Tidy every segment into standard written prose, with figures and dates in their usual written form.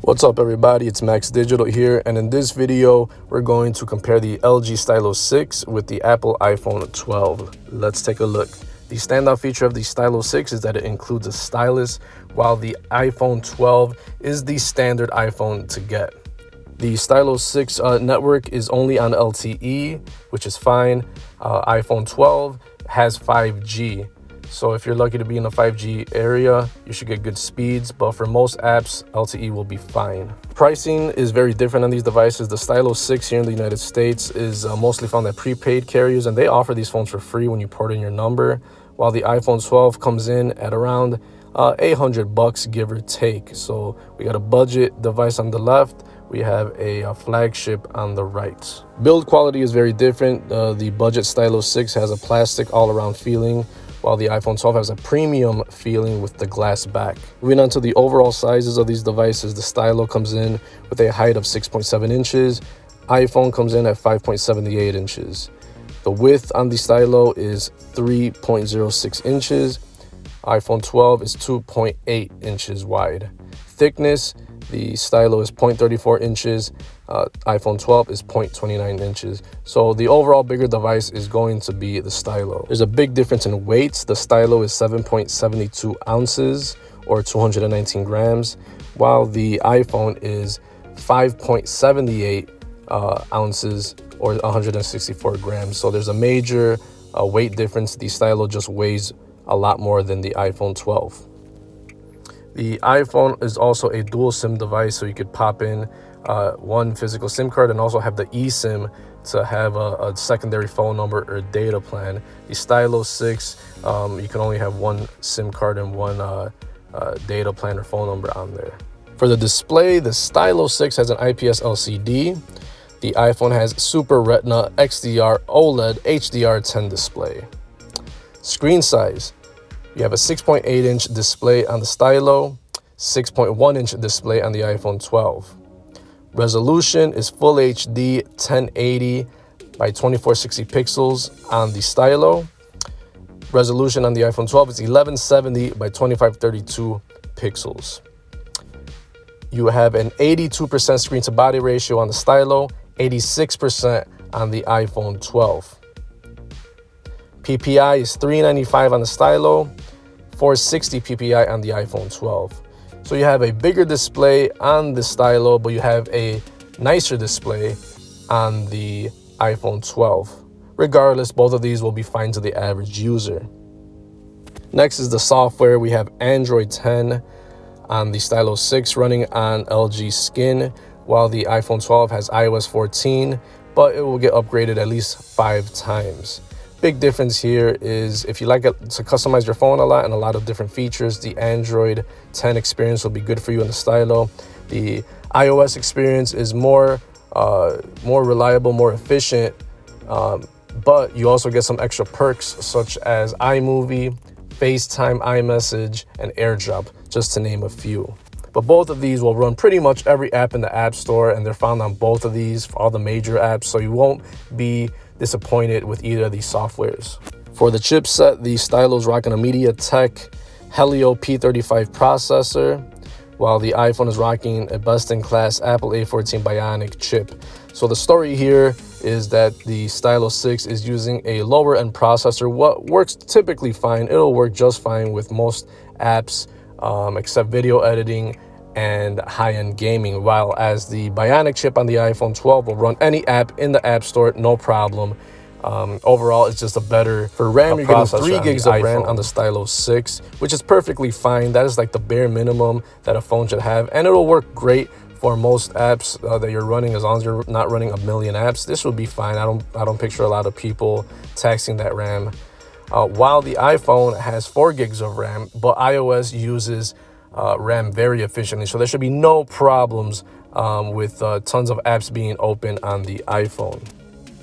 What's up everybody, it's itsMaxDigital here, and in this video we're going to compare the LG Stylo 6 with the Apple iPhone 12. Let's take a look. The standout feature of the Stylo 6 is that it includes a stylus, while the iPhone 12 is the standard iPhone to get. The Stylo 6 network is only on LTE, which is fine. iPhone 12 has 5G. So if you're lucky to be in a 5G area, you should get good speeds, but for most apps, LTE will be fine. Pricing is very different on these devices. The Stylo 6 here in the United States is mostly found at prepaid carriers, and they offer these phones for free when you port in your number, while the iPhone 12 comes in at around $800, give or take. So we got a budget device on the left, we have a flagship on the right. Build quality is very different. The budget Stylo 6 has a plastic all-around feeling, while the iPhone 12 has a premium feeling with the glass back. Moving on to the overall sizes of these devices, the Stylo comes in with a height of 6.7 inches. iPhone comes in at 5.78 inches. The width on the Stylo is 3.06 inches. iPhone 12 is 2.8 inches wide. Thickness, the Stylo is 0.34 inches. iPhone 12 is 0.29 inches. So the overall bigger device is going to be the Stylo. There's a big difference in weights. The Stylo is 7.72 ounces or 219 grams, while the iPhone is 5.78 ounces or 164 grams. So there's a major weight difference. The Stylo just weighs a lot more than the iPhone 12. The iPhone is also a dual SIM device, so you could pop in one physical SIM card and also have the eSIM to have a secondary phone number or data plan. The Stylo 6, you can only have one SIM card and one data plan or phone number on there. For the display, the Stylo 6 has an IPS LCD. The iPhone has Super Retina XDR OLED HDR10 display. Screen size. You have a 6.8-inch display on the Stylo, 6.1-inch display on the iPhone 12. Resolution is Full HD 1080 by 2460 pixels on the Stylo. Resolution on the iPhone 12 is 1170 by 2532 pixels. You have an 82% screen to body ratio on the Stylo, 86% on the iPhone 12. PPI is 395 on the Stylo, 460 PPI on the iPhone 12. So you have a bigger display on the Stylo, but you have a nicer display on the iPhone 12. Regardless, both of these will be fine to the average user. Next is the software. We have Android 10 on the Stylo 6 running on LG Skin, while the iPhone 12 has iOS 14, but it will get upgraded at least 5 times. Big difference here is if you like to customize your phone a lot and a lot of different features, the Android 10 experience will be good for you in the Stylo. The iOS experience is more reliable, more efficient, but you also get some extra perks such as iMovie, FaceTime, iMessage, and AirDrop, just to name a few. But both of these will run pretty much every app in the App Store, and they're found on both of these for all the major apps, so you won't be disappointed with either of these softwares. For the chipset, the Stylo is rocking a MediaTek Helio P35 processor, while the iPhone is rocking a best-in-class Apple A14 Bionic chip. So the story here is that the Stylo 6 is using a lower-end processor. What works typically fine, it'll work just fine with most apps, except video editing and high-end gaming, while as the Bionic chip on the iPhone 12 will run any app in the App Store, no problem. Overall, it's just a better for RAM. You're getting 3 gigs of RAM on the Stylo 6, which is perfectly fine. That is like the bare minimum that a phone should have, and it'll work great for most apps that you're running, as long as you're not running a million apps. This will be fine. I don't picture a lot of people taxing that RAM. While the iPhone has 4 gigs of RAM, but iOS uses RAM very efficiently, so there should be no problems with tons of apps being open on the iPhone.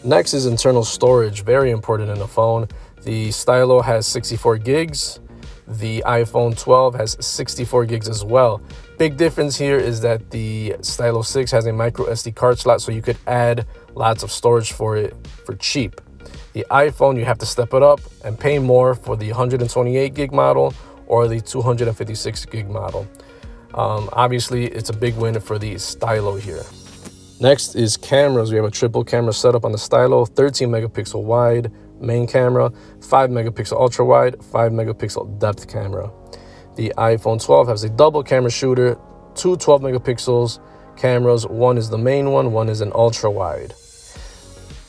Next is internal storage, very important in a phone. The Stylo has 64 gigs. The iPhone 12 has 64 gigs as well. Big difference here is that the Stylo 6 has a micro SD card slot, so you could add lots of storage for it for cheap. The iPhone, you have to step it up and pay more for the 128 gig model or the 256 gig model. Obviously, it's a big win for the Stylo here. Next is cameras. We have a triple camera setup on the Stylo, 13 megapixel wide main camera, 5 megapixel ultra wide, 5 megapixel depth camera. The iPhone 12 has a double camera shooter, two 12 megapixels cameras. One is the main one is an ultra wide.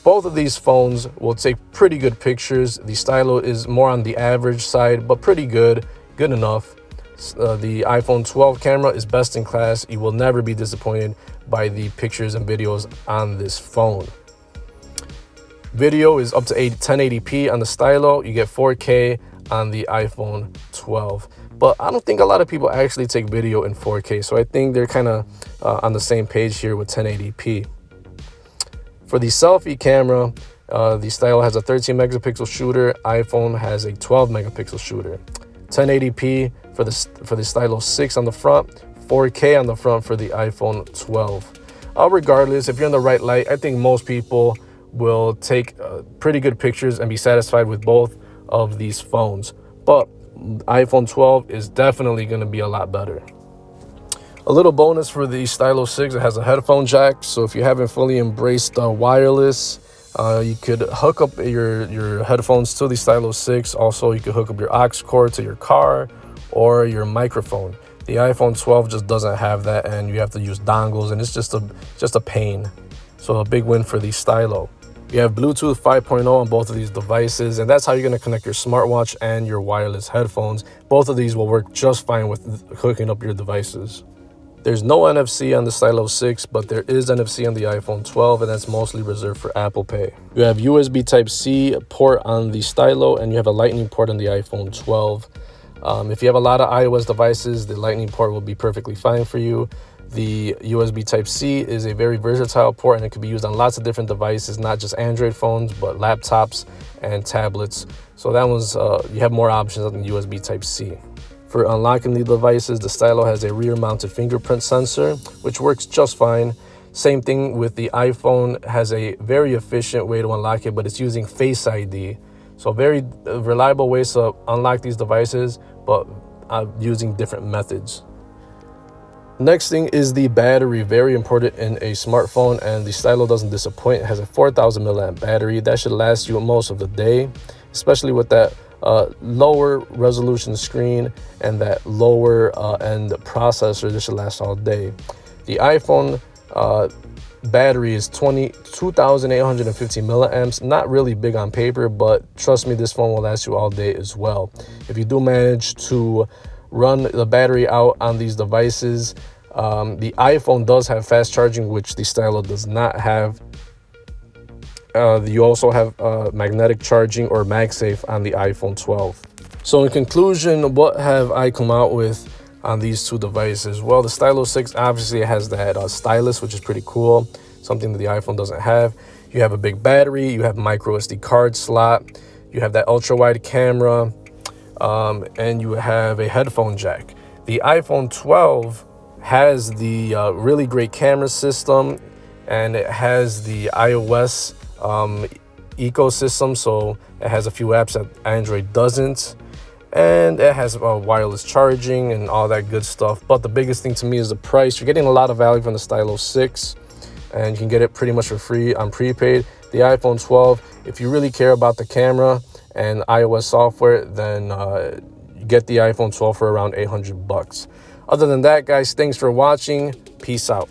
Both of these phones will take pretty good pictures. The Stylo is more on the average side, but pretty good enough. The iPhone 12 camera is best in class. You will never be disappointed by the pictures and videos on this phone. Video is up to 1080p on the Stylo. You get 4K on the iPhone 12. But I don't think a lot of people actually take video in 4K. So I think they're kind of on the same page here with 1080p. For the selfie camera, the Stylo has a 13 megapixel shooter. iPhone has a 12 megapixel shooter. 1080p for the Stylo 6 on the front, 4K on the front for the iPhone 12. Regardless, if you're in the right light, I think most people will take pretty good pictures and be satisfied with both of these phones. But iPhone 12 is definitely going to be a lot better. A little bonus for the Stylo 6, it has a headphone jack. So if you haven't fully embraced wireless, you could hook up your headphones to the Stylo 6. Also, you could hook up your aux cord to your car or your microphone. The iPhone 12 just doesn't have that, and you have to use dongles, and it's just a pain. So a big win for the Stylo. You have Bluetooth 5.0 on both of these devices, and that's how you're going to connect your smartwatch and your wireless headphones. Both of these will work just fine with hooking up your devices. There's no NFC on the Stylo 6, but there is NFC on the iPhone 12, and that's mostly reserved for Apple Pay. You have USB Type-C port on the Stylo, and you have a Lightning port on the iPhone 12. If you have a lot of iOS devices, the Lightning port will be perfectly fine for you. The USB Type-C is a very versatile port, and it can be used on lots of different devices, not just Android phones, but laptops and tablets. So that one's, you have more options on the USB Type-C. For unlocking the devices, the Stylo has a rear-mounted fingerprint sensor, which works just fine. Same thing with the iPhone, has a very efficient way to unlock it, but it's using Face ID. So very reliable ways to unlock these devices, but using different methods. Next thing is the battery, very important in a smartphone, and the Stylo doesn't disappoint. It has a 4,000 milliamp battery. That should last you most of the day, especially with that lower resolution screen and that lower end processor. This should last all day. The iPhone battery is 2,850 milliamps. Not really big on paper, but trust me, this phone will last you all day as well. If you do manage to run the battery out on these devices, the iPhone does have fast charging, which the Stylo does not have. You also have magnetic charging or MagSafe on the iPhone 12. So in conclusion, what have I come out with on these two devices? Well, the Stylo 6 obviously has that stylus, which is pretty cool, something that the iPhone doesn't have. You have a big battery, you have micro SD card slot, you have that ultra wide camera, and you have a headphone jack. The iPhone 12 has the really great camera system, and it has the iOS ecosystem, so it has a few apps that Android doesn't, and it has wireless charging and all that good stuff. But the biggest thing to me is the price. You're getting a lot of value from the Stylo 6, and you can get it pretty much for free on prepaid. The iPhone 12, if you really care about the camera and iOS software, then you get the iPhone 12 for around $800. Other than that, guys, thanks for watching. Peace out.